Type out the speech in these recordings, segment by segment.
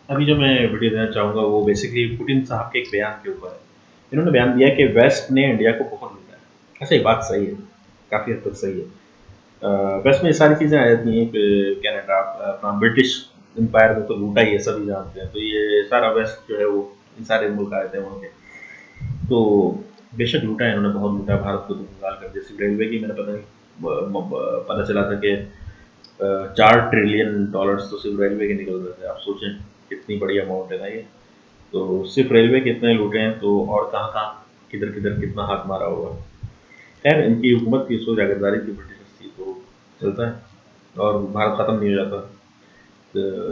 अभी जो मैं वीडियो देना चाहूँगा वो बेसिकली पुतिन साहब के एक बयान के ऊपर है। इन्होंने बयान दिया कि वेस्ट ने इंडिया को बहुत लूटा है। ऐसे ही बात सही है, काफ़ी हद तक सही है। वेस्ट में ये सारी चीज़ें आ जाती हैं कि कनाडा अपना ब्रिटिश एम्पायर में तो लूटा ही है, सभी जानते हैं। तो ये सारा वेस्ट जो है वो इन सारे मुल्क आए थे वहाँ के, तो बेशक लूटा है इन्होंने, बहुत लूटा भारत को तो कंगाल कर दिया। सिर्फ रेलवे की मैंने पता चला था कि $4 ट्रिलियन तो सिर्फ रेलवे के निकल रहे थे। आप सोचें कितनी बड़ी अमाउंट है ना ये। तो सिर्फ रेलवे के इतने लूटे हैं, तो और कहाँ कहाँ किधर किधर कितना हाथ मारा होगा। खैर इनकी हुकूमत की सोच जागीरदारी की ब्रिटिश थी, तो चलता है और भारत ख़त्म नहीं हो जाता।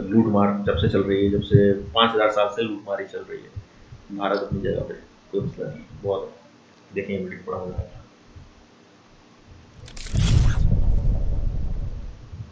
लूट मार जब से चल रही है, जब से 5000 साल से लूट मारी चल रही है, भारत अपनी जगह पे कोई मसला नहीं। बहुत देखेंगे वीडियो बड़ा मजा आएगा।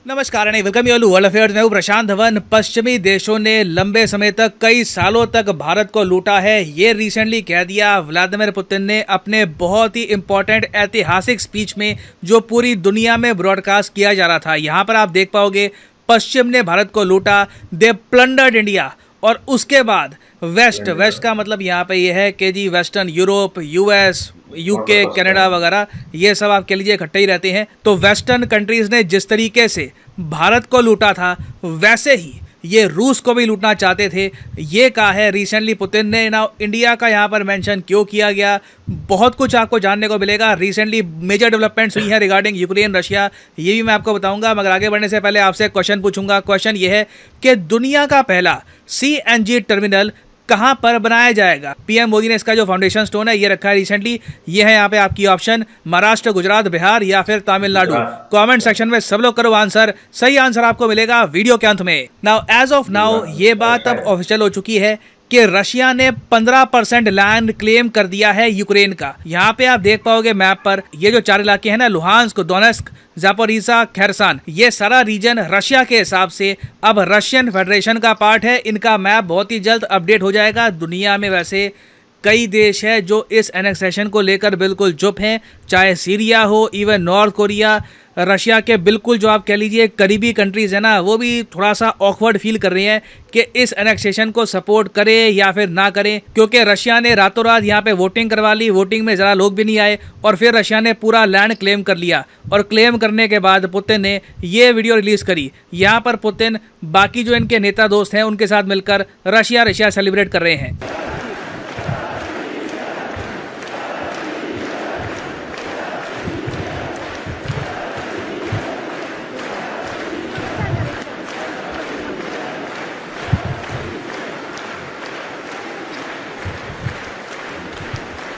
नमस्कार and welcome you all world affairs. मैं हूं प्रशांत धवन। पश्चिमी देशों ने लंबे समय तक, कई सालों तक भारत को लूटा है, ये रिसेंटली कह दिया व्लादिमीर पुतिन ने अपने बहुत ही इंपॉर्टेंट ऐतिहासिक स्पीच में, जो पूरी दुनिया में ब्रॉडकास्ट किया जा रहा था। यहाँ पर आप देख पाओगे पश्चिम ने भारत को लूटा, दे प्लंडर्ड इंडिया। और उसके बाद वेस्ट का मतलब यहाँ पे ये है कि जी western Europe, US, UK, Canada वगैरह, ये सब आप कह लीजिए इकट्ठे ही रहते हैं। तो वेस्टर्न कंट्रीज़ ने जिस तरीके से भारत को लूटा था, वैसे ही ये रूस को भी लूटना चाहते थे। ये कहा है रिसेंटली पुतिन ने। ना इंडिया का यहाँ पर मेंशन क्यों किया गया, बहुत कुछ आपको जानने को मिलेगा। रिसेंटली मेजर डेवलपमेंट्स हुई हैं रिगार्डिंग यूक्रेन रशिया, ये भी मैं आपको बताऊंगा। मगर आगे बढ़ने से पहले आपसे क्वेश्चन पूछूंगा। क्वेश्चन ये है कि दुनिया का पहला CNG टर्मिनल कहां पर बनाया जाएगा। पीएम मोदी ने इसका जो फाउंडेशन स्टोन है ये रखा है रिसेंटली। ये है यहाँ पे आपकी ऑप्शन, महाराष्ट्र, गुजरात, बिहार या फिर तमिलनाडु। कमेंट सेक्शन में सब लोग करो आंसर। सही आंसर आपको मिलेगा वीडियो के अंत में। नाउ एज ऑफ नाउ ये बात अब ऑफिशियल हो चुकी है कि रशिया ने 15% लैंड क्लेम कर दिया है यूक्रेन का। यहाँ पे आप देख पाओगे मैप पर, ये जो 4 इलाके हैं ना, लुहांस्क, डोनेस्क, जापोरिजा, खेरसान, ये सारा रीजन रशिया के हिसाब से अब रशियन फेडरेशन का पार्ट है। इनका मैप बहुत ही जल्द अपडेट हो जाएगा। दुनिया में वैसे कई देश है जो इस एनेक्सेशन को लेकर बिल्कुल चुप हैं, चाहे सीरिया हो, इवन नॉर्थ कोरिया। रशिया के बिल्कुल जो आप कह लीजिए करीबी कंट्रीज़ है ना, वो भी थोड़ा सा ऑकवर्ड फील कर रहे हैं कि इस एनेक्सेशन को सपोर्ट करें या फिर ना करें, क्योंकि रशिया ने रातों रात यहाँ पे वोटिंग करवा ली। वोटिंग में ज़रा लोग भी नहीं आए और फिर रशिया ने पूरा लैंड क्लेम कर लिया। और क्लेम करने के बाद पुतिन ने ये वीडियो रिलीज़ करी। यहाँ पर पुतिन बाकी जो इनके नेता दोस्त हैं उनके साथ मिलकर रशिया सेलिब्रेट कर रहे हैं।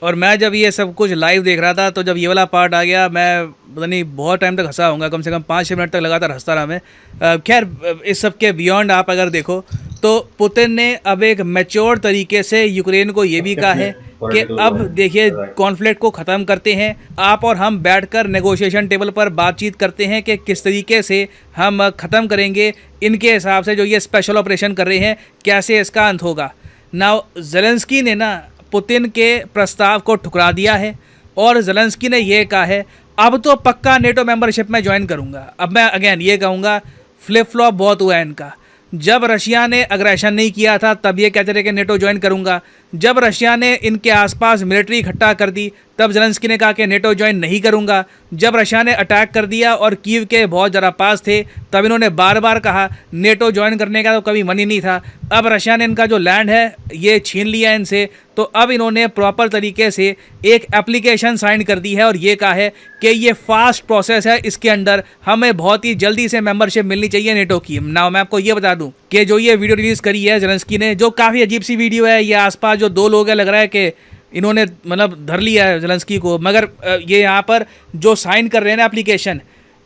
और मैं जब ये सब कुछ लाइव देख रहा था, तो जब ये वाला पार्ट आ गया, मैं पता नहीं बहुत टाइम तक हंसा होऊंगा, कम से कम 5-6 मिनट तक लगातार हंसता रहा मैं। खैर इस सब के बियॉन्ड आप अगर देखो तो पुतिन ने अब एक मैच्योर तरीके से यूक्रेन को ये भी कहा है कि अब देखिए कॉन्फ्लिक्ट को ख़त्म करते हैं, आप और हम बैठकर नेगोशिएशन टेबल पर बातचीत करते हैं कि किस तरीके से हम ख़त्म करेंगे। इनके हिसाब से जो ये स्पेशल ऑपरेशन कर रहे हैं, कैसे इसका अंत होगा। नाउ ज़ेलेंस्की ने ना पुतिन के प्रस्ताव को ठुकरा दिया है और ज़ेलेंस्की ने यह कहा है अब तो पक्का नेटो मेंबरशिप में ज्वाइन करूंगा। अब मैं अगेन ये कहूँगा, फ्लिप फ्लॉप बहुत हुआ है इनका। जब रशिया ने अग्रेशन नहीं किया था तब ये कहते रहे कि नेटो ज्वाइन करूंगा। जब रशिया ने इनके आसपास मिलिट्री इकट्ठा कर दी तब ज़ेलेंस्की ने कहा कि नेटो ज्वाइन नहीं करूंगा। जब रशिया ने अटैक कर दिया और कीव के बहुत ज़रा पास थे तब इन्होंने बार बार कहा नेटो ज्वाइन करने का तो कभी मन ही नहीं था। अब रशिया ने इनका जो लैंड है ये छीन लिया इनसे, तो अब इन्होंने प्रॉपर तरीके से एक एप्लीकेशन साइन कर दी है और ये कहा है कि ये फास्ट प्रोसेस है, इसके अंदर हमें बहुत ही जल्दी से मेंबरशिप मिलनी चाहिए नेटो की। नाउ मैं आपको ये बता दूं कि जो ये वीडियो रिलीज़ करी है ज़ेलेंस्की ने, जो काफ़ी अजीब सी वीडियो है, ये आसपास जो 2 लोग हैं लग रहा है कि इन्होंने मतलब धर लिया है ज़ेलेंस्की को। मगर ये यहाँ पर जो साइन कर रहे हैं ना एप्लीकेशन,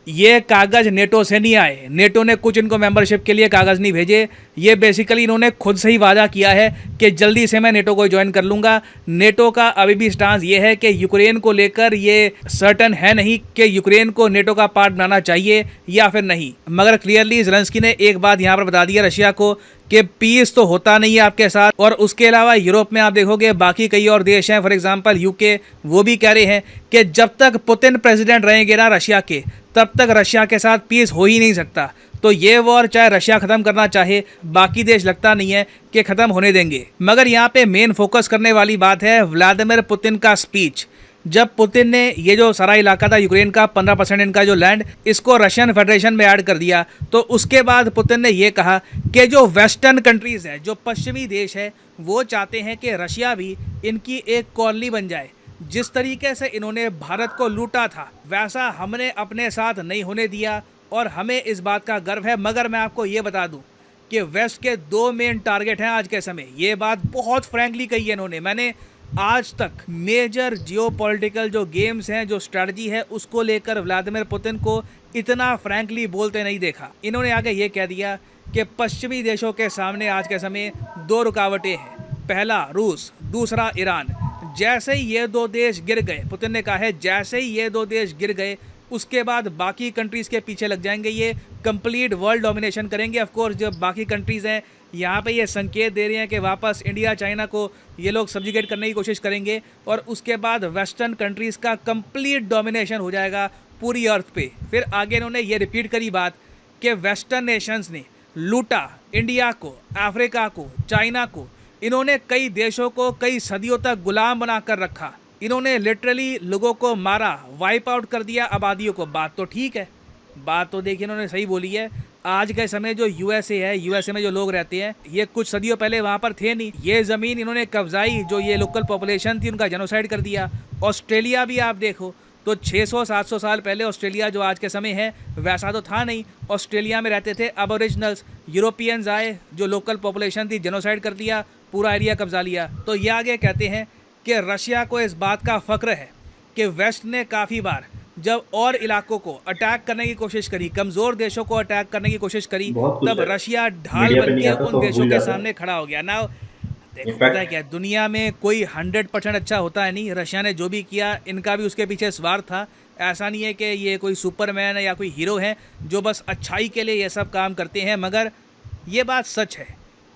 ये कागज़ नेटो से नहीं आए। नेटो ने कुछ इनको मेंबरशिप के लिए कागज़ नहीं भेजे। ये बेसिकली इन्होंने खुद से ही वादा किया है कि जल्दी से मैं नेटो को ज्वाइन कर लूँगा। नेटो का अभी भी स्टांस ये है कि यूक्रेन को लेकर ये सर्टन है नहीं कि यूक्रेन को नेटो का पार्ट बनाना चाहिए या फिर नहीं। मगर क्लियरली ज़ेलेंस्की ने एक बात यहाँ पर बता दी है रशिया को कि पीस तो होता नहीं है आपके साथ। और उसके अलावा यूरोप में आप देखोगे बाकी कई और देश हैं, फॉर एग्जांपल यूके, वो भी कह रहे हैं कि जब तक पुतिन प्रेसिडेंट रहेंगे ना रशिया के, तब तक रशिया के साथ पीस हो ही नहीं सकता। तो ये वॉर चाहे रशिया ख़त्म करना चाहे, बाकी देश लगता नहीं है कि ख़त्म होने देंगे। मगर यहाँ पे मेन फोकस करने वाली बात है व्लादिमीर पुतिन का स्पीच। जब पुतिन ने ये जो सारा इलाका था यूक्रेन का 15% इनका जो लैंड, इसको रशियन फेडरेशन में ऐड कर दिया, तो उसके बाद पुतिन ने ये कहा कि जो वेस्टर्न कंट्रीज़ है, जो पश्चिमी देश है, वो चाहते हैं कि रशिया भी इनकी एक कॉलोनी बन जाए। जिस तरीके से इन्होंने भारत को लूटा था, वैसा हमने अपने साथ नहीं होने दिया और हमें इस बात का गर्व है। मगर मैं आपको ये बता दूं कि वेस्ट के 2 मेन टारगेट हैं आज के समय। ये बात बहुत फ्रैंकली कही है इन्होंने। मैंने आज तक मेजर जियोपॉलिटिकल जो गेम्स हैं, जो स्ट्रैटेजी है, उसको लेकर व्लादिमीर पुतिन को इतना फ्रैंकली बोलते नहीं देखा। इन्होंने आगे ये कह दिया कि पश्चिमी देशों के सामने आज के समय 2 रुकावटें हैं, पहला रूस, दूसरा ईरान। जैसे ही ये 2 देश गिर गए, पुतिन ने कहा है, जैसे ही ये 2 देश गिर गए, उसके बाद बाकी कंट्रीज़ के पीछे लग जाएंगे, ये कंप्लीट वर्ल्ड डोमिनेशन करेंगे। ऑफ कोर्स जो बाकी कंट्रीज़ हैं यहाँ पे ये संकेत दे रहे हैं कि वापस इंडिया, चाइना को ये लोग सब्जिगेट करने की कोशिश करेंगे और उसके बाद वेस्टर्न कंट्रीज़ का कंप्लीट डोमिनेशन हो जाएगा पूरी अर्थ पे। फिर आगे इन्होंने ये रिपीट करी बात कि वेस्टर्न नेशंस ने लूटा इंडिया को, अफ्रीका को, चाइना को। इन्होंने कई देशों को कई सदियों तक गुलाम बना कर रखा। इन्होंने लिटरली लोगों को मारा, वाइप आउट कर दिया आबादियों को। बात तो ठीक है, बात तो देखिए इन्होंने सही बोली है। आज के समय जो यूएसए है, यूएसए में जो लोग रहते हैं, ये कुछ सदियों पहले वहाँ पर थे नहीं। ये ज़मीन इन्होंने कब्जाई, जो ये लोकल पॉपुलेशन थी उनका जेनोसाइड कर दिया। ऑस्ट्रेलिया भी आप देखो तो 600-700 साल पहले ऑस्ट्रेलिया जो आज के समय है वैसा तो था नहीं। ऑस्ट्रेलिया में रहते थे अबोरिजिनल्स। यूरोपियंस आए, जो लोकल पॉपुलेशन थी, जेनोसाइड कर दिया, पूरा एरिया कब्जा लिया। तो ये आगे कहते हैं कि रशिया को इस बात का फ़ख्र है कि वेस्ट ने काफ़ी बार जब और इलाकों को अटैक करने की कोशिश करी, कमज़ोर देशों को अटैक करने की कोशिश करी, तब रशिया ढाल बन के उन देशों के सामने खड़ा हो गया। ना देखो पता है क्या, दुनिया में कोई 100% अच्छा होता है नहीं। रशिया ने जो भी किया, इनका भी उसके पीछे स्वार्थ था। ऐसा नहीं है कि ये कोई सुपरमैन है या कोई हीरो है जो बस अच्छाई के लिए ये सब काम करते हैं। मगर ये बात सच है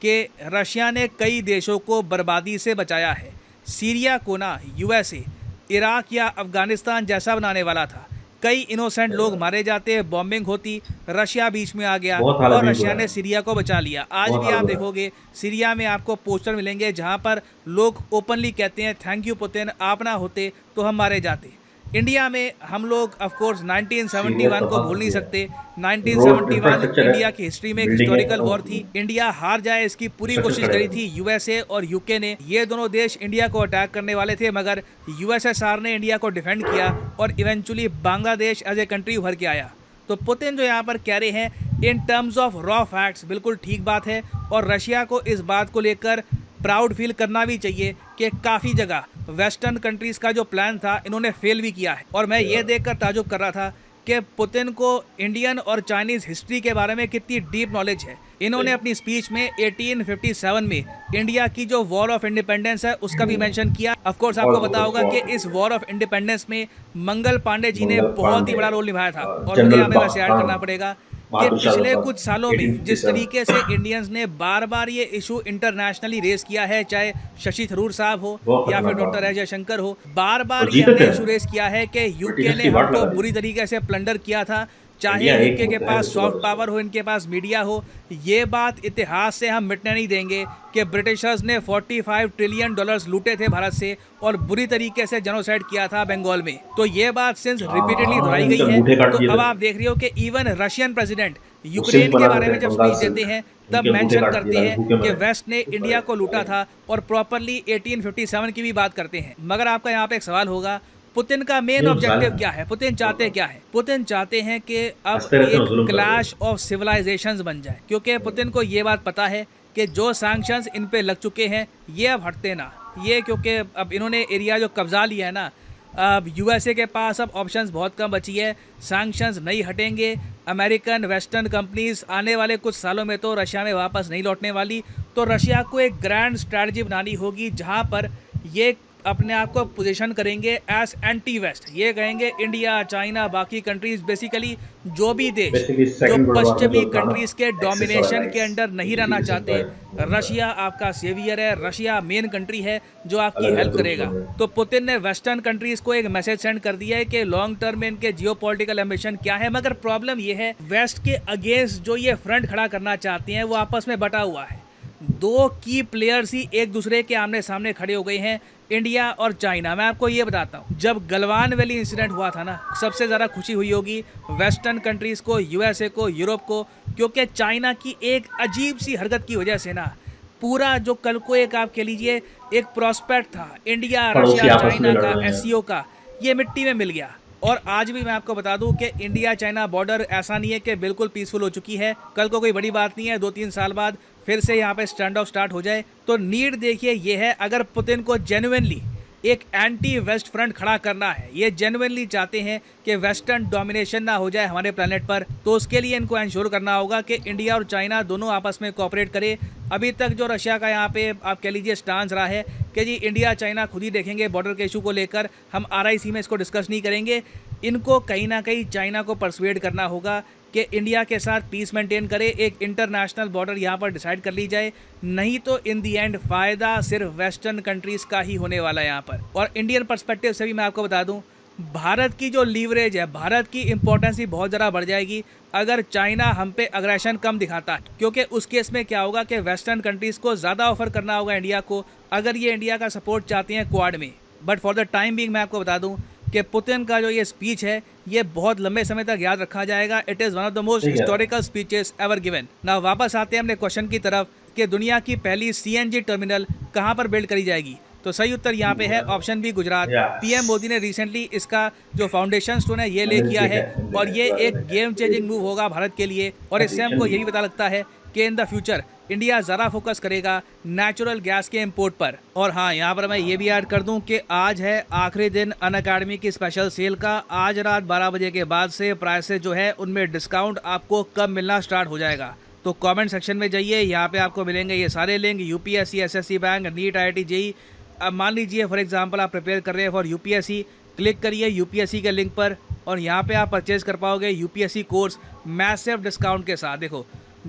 कि रशिया ने कई देशों को बर्बादी से बचाया है। सीरिया को ना यूएसए इराक या अफ़गानिस्तान जैसा बनाने वाला था। कई इनोसेंट लोग मारे जाते, बॉम्बिंग होती, रशिया बीच में आ गया और रशिया ने सीरिया को बचा लिया। आज भी आप देखोगे सीरिया में आपको पोस्टर मिलेंगे जहां पर लोग ओपनली कहते हैं, थैंक यू पुतिन, आप ना होते तो हम मारे जाते। इंडिया में हम लोग ऑफ कोर्स 1971 को भूल नहीं सकते। 1971 इंडिया की हिस्ट्री में एक हिस्टोरिकल वॉर थी। इंडिया हार जाए इसकी पूरी कोशिश करी थी यूएसए और यूके ने। ये दोनों देश इंडिया को अटैक करने वाले थे, मगर यूएसएसआर ने इंडिया को डिफेंड किया और eventually Bangladesh as a country उभर के आया। तो पुतिन जो यहाँ पर कह रहे हैं in terms of raw facts, बिल्कुल ठीक बात है। और रशिया को इस बात को लेकर प्राउड फील करना भी चाहिए कि काफ़ी जगह वेस्टर्न कंट्रीज़ का जो प्लान था इन्होंने फेल भी किया है। और मैं ये देखकर ताजुब कर रहा था कि पुतिन को इंडियन और चाइनीज़ हिस्ट्री के बारे में कितनी डीप नॉलेज है। इन्होंने अपनी स्पीच में 1857 में इंडिया की जो वॉर ऑफ इंडिपेंडेंस है उसका भी मेंशन किया। ऑफ कोर्स आपको पता होगा कि इस वॉर ऑफ इंडिपेंडेंस में मंगल पांडे जी ने बहुत ही बड़ा रोल निभाया था। और मुझे यहाँ पे वैसे ऐड करना पड़ेगा कि पिछले कुछ सालों में जिस तरीके से इंडियंस ने बार बार ये इशू इंटरनेशनली रेस किया है, चाहे शशि थरूर साहब हो या फिर डॉक्टर अजय शंकर हो, बार बार ये हमने इशू रेस किया है कि यूके ने हमको बुरी तरीके से प्लंडर किया था। चाहे यूके के पास सॉफ्ट पावर हो, इनके पास मीडिया हो, ये बात इतिहास से हम मिटने नहीं देंगे कि ब्रिटिशर्स ने $45 ट्रिलियन लूटे थे भारत से और बुरी तरीके से जेनोसाइड किया था बंगाल में। तो ये बात सिंस रिपीटेडली दोहराई गई है। तो अब आप देख रहे हो कि इवन रशियन प्रेसिडेंट यूक्रेन के बारे में जब स्पीच देते हैं तब मेंशन करते हैं कि वेस्ट ने इंडिया को लूटा था और प्रॉपरली 1857 की भी बात करते हैं। मगर आपका यहाँ पे एक सवाल होगा, पुतिन का मेन ऑब्जेक्टिव क्या है? पुतिन चाहते क्या है? पुतिन चाहते हैं कि अब एक क्लैश ऑफ सिविलाइजेशंस बन जाए, क्योंकि पुतिन को ये बात पता है कि जो सैंक्शंस इन पे लग चुके हैं ये अब हटते ना। ये क्योंकि अब इन्होंने एरिया जो कब्जा लिया है ना, अब यूएसए के पास अब ऑप्शंस बहुत कम बची है। सैंक्शंस नहीं हटेंगे, अमेरिकन वेस्टर्न कंपनीज आने वाले कुछ सालों में तो रशिया में वापस नहीं लौटने वाली। तो रशिया को एक ग्रैंड स्ट्रैटेजी बनानी होगी जहाँ पर ये अपने आप को पोजीशन करेंगे एज एंटी वेस्ट। ये कहेंगे इंडिया, चाइना, बाकी कंट्रीज, बेसिकली जो भी देश बेसिकली जो सेकंड वर्ल्ड वॉर में पश्चिमी जो था ना, कंट्रीज के एक्सेस और डोमिनेशन के अलाइज, अंडर नहीं रहना यूनिफिकेशन का चाहते। वो होता है, रशिया आपका सेवियर है, रशिया मेन कंट्री है जो आपकी अलग अलग हेल्प ग्रुप्स करेगा। बन रहे तो पुतिन ने वेस्टर्न कंट्रीज को एक मैसेज सेंड कर दिया है कि लॉन्ग टर्म में इनके जियोपॉलिटिकल एम्बिशन क्या है। मगर प्रॉब्लम ये है, वेस्ट के अगेंस्ट जो ये फ्रंट खड़ा करना चाहते हैं वो आपस में बटा हुआ है। दो की प्लेयर्स ही एक दूसरे के आमने सामने खड़े हो गए हैं, इंडिया और चाइना। मैं आपको ये बताता हूँ, जब गलवान वैली इंसिडेंट हुआ था ना, सबसे ज़्यादा खुशी हुई होगी वेस्टर्न कंट्रीज़ को, यूएसए को, यूरोप को, क्योंकि चाइना की एक अजीब सी हरकत की वजह से ना पूरा जो कल को एक आप कह लीजिए एक प्रॉस्पेक्ट था इंडिया पड़ोसी रशिया आपस में चाइना लड़ का, रहे हैं। एससीओ का, ये मिट्टी में मिल गया। और आज भी मैं आपको बता दूं कि इंडिया चाइना बॉर्डर ऐसा नहीं है कि बिल्कुल पीसफुल हो चुकी है। कल को कोई बड़ी बात नहीं है, 2-3 साल बाद फिर से यहाँ पे स्टैंड ऑफ स्टार्ट हो जाए। तो नीड देखिए ये है, अगर पुतिन को जेन्युइनली एक एंटी वेस्ट फ्रंट खड़ा करना है, ये जेन्युइनली चाहते हैं कि वेस्टर्न डोमिनेशन ना हो जाए हमारे प्लेनेट पर, तो उसके लिए इनको इंश्योर करना होगा कि इंडिया और चाइना दोनों आपस में कोऑपरेट करे। अभी तक जो रशिया का यहाँ पे आप कह लीजिए स्टांस रहा है कि जी इंडिया चाइना खुद ही देखेंगे बॉर्डर के इशू को लेकर, हम आरआईसी में इसको डिस्कस नहीं करेंगे। इनको कहीं ना कहीं चाइना को परसुएड करना होगा कि इंडिया के साथ पीस मेंटेन करे, एक इंटरनेशनल बॉर्डर यहाँ पर डिसाइड कर ली जाए। नहीं तो इन दी एंड फ़ायदा सिर्फ वेस्टर्न कंट्रीज़ का ही होने वाला है यहाँ पर। और इंडियन पर्सपेक्टिव से भी मैं आपको बता दूँ, भारत की जो लीवरेज है, भारत की इंपॉर्टेंस ही बहुत ज़्यादा बढ़ जाएगी अगर चाइना हम पे अग्रेशन कम दिखाता है। क्योंकि उस केस में क्या होगा कि वेस्टर्न कंट्रीज़ को ज़्यादा ऑफर करना होगा इंडिया को, अगर ये इंडिया का सपोर्ट चाहते हैं क्वाड में। But for the time being मैं आपको बता दूं कि पुतिन का जो ये स्पीच है ये बहुत लंबे समय तक याद रखा जाएगा। It is one of the most ठीक है। Historical speeches ever given. ना वापस आते हैं अपने क्वेश्चन की तरफ कि दुनिया की पहली सीएनजी टर्मिनल कहाँ पर बिल्ड करी जाएगी। तो सही उत्तर यहाँ पे है option B, Gujarat. Yes, PM Modi ने रिसेंटली इसका जो फाउंडेशन स्टोन है ये ले मैंने किया देखा है, है, मैंने और देखा है, ये इसके बारे में एक देखा है, game very changing move good. होगा भारत के लिए। और इससे हमको ये भी पता लगता है कि इन द फ्यूचर इंडिया ज़्यादा फोकस करेगा नेचुरल गैस के इंपोर्ट पर। और हाँ, यहाँ पर मैं ये भी ऐड कर दूँ कि आज है आखिरी दिन अनअकैडमी की स्पेशल सेल का। आज रात 12 बजे के बाद से प्राइसेस जो है उनमें डिस्काउंट आपको कब मिलना स्टार्ट हो जाएगा। तो कमेंट सेक्शन में जाइए, यहाँ पे आपको मिलेंगे ये सारे link. UPSC, SSC bank, NEET, IIT, JEE. अब मान लीजिए फॉर एग्जांपल आप प्रिपेयर कर रहे हैं फॉर यूपीएससी, क्लिक करिए यूपीएससी के लिंक पर और यहाँ पे आप परचेज कर पाओगे यूपीएससी कोर्स मैसिव डिस्काउंट के साथ। देखो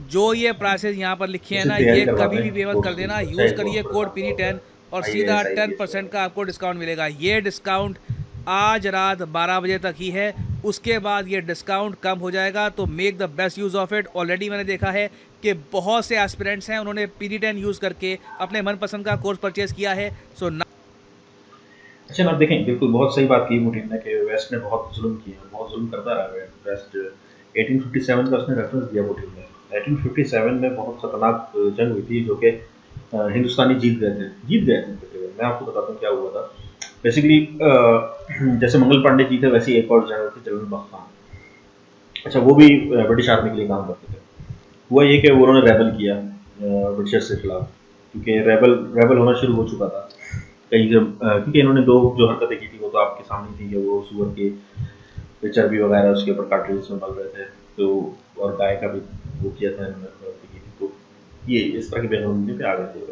जो ये प्राइसेस यहाँ पर लिखे हैं इसे ना, तैयारी ये करवाते कभी भी हैं पे मत कर कोर्स की, देना। अच्छा यूज़ है कोर्स करिए थोड़ा कोड सा, PD10 और सीधा आईएएस, आईपीएस 10% वगैरह। का आपको डिस्काउंट मिलेगा। ये डिस्काउंट आज रात 12 बजे तक ही है, उसके बाद ये डिस्काउंट कम हो जाएगा। तो make the best use of it. Already मैंने देखा है कि बहुत से एस्पिरेंट्स हैं, उन्होंने PD10 यूज़ करके अपने मनपसंद का कोर्स परचेज़ किया है। सो अच्छा, आप देखें, बिल्कुल बहुत सही बात की मुटीन ने कि वेस्ट ने बहुत जुल्म किया, बहुत जुल्म करता रहा है वेस्ट। 1857 का उसने रेफरेंस दिया मुटीन ने। 1857 में बहुत खतरनाक जंग हुई थी जो कि हिंदुस्तानी जीत गए थे तकरीबन। मैं आपको बताता हूँ क्या हुआ था। बेसिकली जैसे मंगल पांडे जी थे, वैसे ही एक और जनरल थे, जनरल बख्श खान। अच्छा, वो भी ब्रिटिश आर्मी के लिए काम करते थे। हुआ ये कि उन्होंने रेबल किया ब्रिटिशर्स के खिलाफ, क्योंकि रेबल रेबल होना शुरू हो चुका था कई जब, क्योंकि इन्होंने दो जो हरकतें की थी वो तो आपके सामने थी कि वो सुअर के चर्बी वगैरह उसके ऊपर कार्ट्रिज में मल रहे थे, तो और गाय का भी वो किया था इन्होंने हरकतें की थी। तो ये इस तरह की बेहद पे आ गए थे।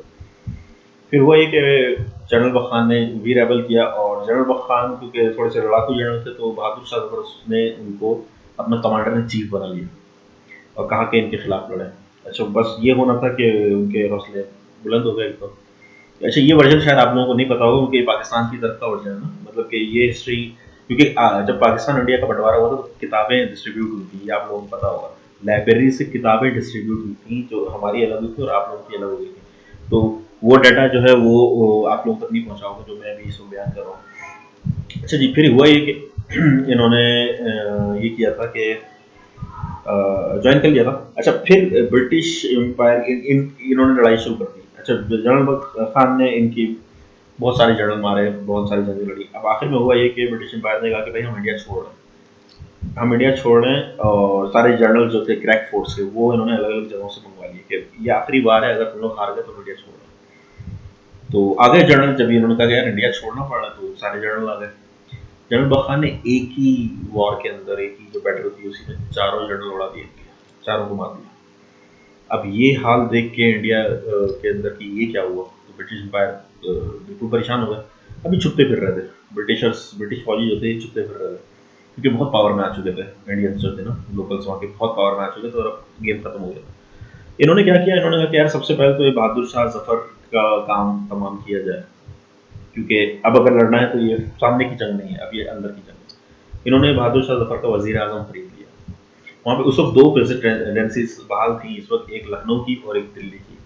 फिर हुआ ये कि जनरल बख्श खान ने भी रेबल किया, और जनरल बख्श खान क्योंकि थोड़े से लड़ाकू जनरल थे, तो बहादुर शाह जफर ने उनको अपना कमांडर इन चीफ बना लिया और कहा कि इनके खिलाफ लड़ें। अच्छा, बस ये होना था कि उनके हौसले बुलंद हो गए एकदम। अच्छा, ये वर्जन शायद आप लोगों को नहीं पता होगा क्योंकि पाकिस्तान की तरफ का वर्जन है ना, मतलब कि ये हिस्ट्री, क्योंकि जब पाकिस्तान इंडिया का बंटवारा हुआ था तो किताबें डिस्ट्रीब्यूट हुई थी, ये आप लोगों को पता होगा। लाइब्रेरी से किताबें डिस्ट्रीब्यूट हुई थी, जो हमारी अलग हुई थी और आप लोगों की अलग हो गई थी। तो वो डाटा जो है वो आप लोगों तक नहीं पहुंचा होगा जो मैं अभी इसमें बयान कर रहा हूँ। अच्छा जी, फिर हुआ ये कि इन्होंने ये किया था कि ज्वाइन कर लिया था। अच्छा, फिर ब्रिटिश एम्पायर इन्होंने लड़ाई शुरू कर दी। अच्छा, जनरल बख्श खान ने इनकी बहुत सारे जनरल मारे, बहुत सारी जंगें लड़ी। अब आखिर में हुआ ये कि ब्रिटिश एम्पायर ने कहा कि भाई हम इंडिया छोड़ रहे हैं, हम इंडिया छोड़ रहे हैं, और सारे जनरल जो थे क्रैक फोर्स के वो इन्होंने अलग अलग जगहों से मंगवा लिए कि ये आखिरी बार है, अगर तुम लोग हार गए तो इंडिया छोड़ रहे हैं। तो आगे जनरल, जब इन्होंने कहा यार इंडिया छोड़ना पड़ रहा है, तो सारे जनरल आ गए। जनरल बख्श खान ने एक ही वॉर के अंदर, एक ही जो बैटल थी उसी में चारों जनरल उड़ा दिए, चारों को मार दिया। अब ये हाल देख के इंडिया के अंदर कि ये क्या हुआ, तो ब्रिटिश एम्पायर बिल्कुल परेशान हो गए। अभी छुपते फिर रहे थे। ब्रिटिश फौजी जो थे छुपते फिर रहे थे, क्योंकि बहुत पावर में आ चुके थे इंडियंस जो थे ना, लोकल्स वहाँ के बहुत पावर में आ चुके थे और अब गेम खत्म हो गया। इन्होंने क्या किया, इन्होंने कहा कि यार सबसे पहले तो ये बहादुर शाह जफर का काम तमाम किया जाए, क्योंकि अब अगर लड़ना है तो ये सामने की जंग नहीं है, अब ये अंदर की जंग है। इन्होंने बहादुर शाह जफर का वजीर आजम खरीद लिया। वहाँ पे उस वक्त दो प्रेसिडेंसीज बहाल थी इस वक्त, एक लखनऊ की और एक दिल्ली की।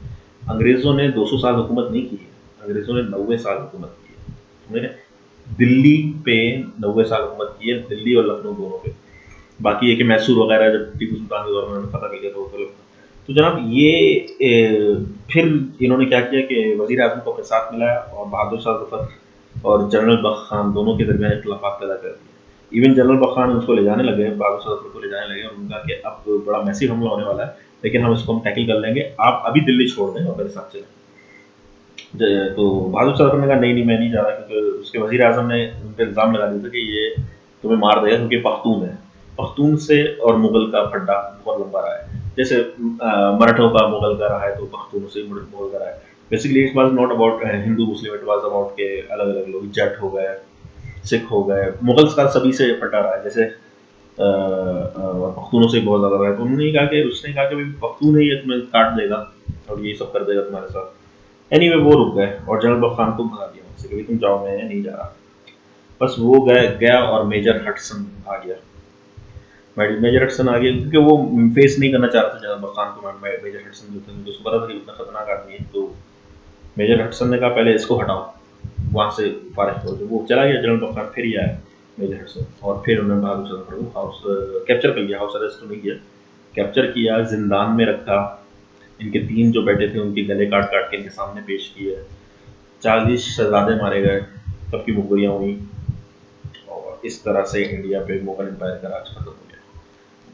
अंग्रेजों ने 200 साल हुकूमत नहीं की है, अंग्रेजों ने 90 साल हुकूमत की है, समझ रहे? दिल्ली पे 90 साल हुकूमत की है, दिल्ली और लखनऊ दोनों पे। बाकी ये कि मैसूर वगैरह जब टीपू सुल्तान के दौर में उन्होंने पता कर लिया तो तो जनाब ये फिर इन्होंने क्या किया कि वजीर आजम को अपने साथ मिलाया और बहादुर शाह जफर और जनरल बख्श खान दोनों के दरमियान इख्तलाफात पैदा कर दिए। इवन जनरल बख्श खान उसको ले जाने लगे, बहादुर शाह जफर को ले जाने लगे और उनका कि अब बड़ा मैसिव हमला होने वाला है, लेकिन हम इसको हम टैकल कर लेंगे, आप अभी दिल्ली छोड़ दें और मेरे साथ चलें। तो बहादुर शाह जफर ने कहा नहीं नहीं मैं नहीं जा रहा, क्योंकि उसके वजीर आजम ने उन पर इल्ज़ाम लगा दिया था कि ये तुम्हें मार देगा क्योंकि पख्तून है। पख्तून से और मुगल का फड्डा बहुत लंबा रहा है, जैसे मराठों का मुगल का रहा है तो पख्तूनों से मुगल का रहा है। Basically it was not about Hindu Muslim, it was about के अलग अलग लोग, जट हो गए, सिख हो गए, मुगल्स का सभी से फटा रहा है, जैसे पख्तूनों से बहुत ज़्यादा रहा है। तो उन्होंने कहा कि उसने कहा कि पख्तून है ये तुम्हें काट देगा और ये सब कर देगा तुम्हारे साथ। एनीवे वो रुक गए और जनरल बख्तान को भगा दिया उनसे कि तुम जाओ मैं नहीं जा रहा। बस वो गया और मेजर हटसन आ गया। मेजर हटसन आ गया क्योंकि वो फेस नहीं करना चाह रहा था जनरल बख्तान को। मेजर हटसन जो थे क्योंकि उसको पता था कि इतना खतरनाक आदमी है। तो मेजर हटसन ने कहा पहले इसको हटाओ वहाँ से, फारिग करो। जब वो चला गया जनरल बख्तार फिर ही आया मेजर हटसन, और फिर उन्होंने बहादुर शाह जफर को हाउस कैप्चर कर लिया। हाउस अरेस्ट तो नहीं किया, कैप्चर किया, जिंदान में रखा। इनके 3 जो बेटे थे उनके गले काट काट के इनके सामने पेश किए। 40 शहजादे मारे गए, सबकी मुखबरियाँ हुई और इस तरह से इंडिया पे मुगल एम्पायर का राज खत्म हो गया।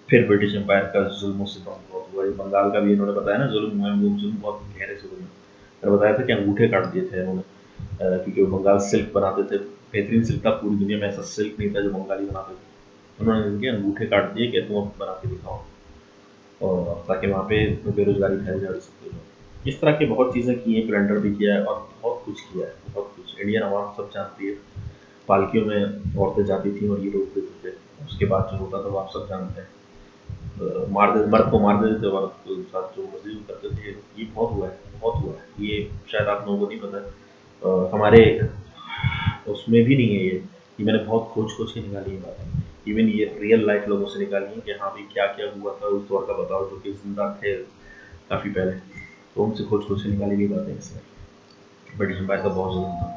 फिर ब्रिटिश एम्पायर का जुल्म से बहुत हुआ। ये बंगाल का भी इन्होंने बताया ना जुल्म हुआ है, वो जुल्म बहुत गहरे से हुए। मैंने बताया था कि अंगूठे काट दिए थे इन्होंने, क्योंकि वो बंगाल सिल्क बनाते थे, बेहतरीन सिल्क था, पूरी दुनिया में ऐसा सिल्क नहीं था जो बंगाली बनाते थे। उन्होंने इनके अंगूठे काट दिए कि तुम अब बना के दिखाओ, और ताकि वहाँ पे बेरोजगारी फैल जाए सकती है। इस तरह की बहुत चीज़ें की हैं, प्लेंडर भी किया है और बहुत कुछ किया है, बहुत कुछ। इंडियन आवाम सब जानती है, पालकियों में औरतें जाती थी और ये लोग देते थे। उसके बाद जो होता था वो आप सब जानते हैं, मार दे, मर्द को मार देते थे, औरत के साथ जो मर्जी करते थे। ये बहुत हुआ है, बहुत हुआ है ये, शायद आप लोगों को नहीं पता। हमारे उसमें भी नहीं है ये मैंने बहुत खोज खोज के निकाली है बातें। इवन ये रियल लाइफ लोगों से निकाली है कि हाँ भाई क्या क्या हुआ था उस दौर का, बताओ, जो कि जिंदा थे काफ़ी पहले। तो उनसे खोज खोज के निकाली गई बातें इसमें। ब्रिटिश एम्पायर का बहुत जुल्म था।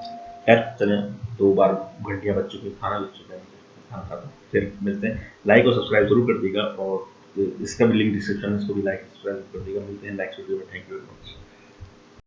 खैर चलें, 2 बार घंटियाँ बज चुकी, खाना लग चुका है, खाना खाता हूँ, फिर मिलते हैं। लाइक और सब्सक्राइब जरूर कर दीजिएगा, और इसका भी लिंक डिस्क्रिप्शन में, इसको भी लाइक सब्सक्राइब कर दीजिएगा। मिलते हैं नेक्स्ट वीडियो में। Thank you very much.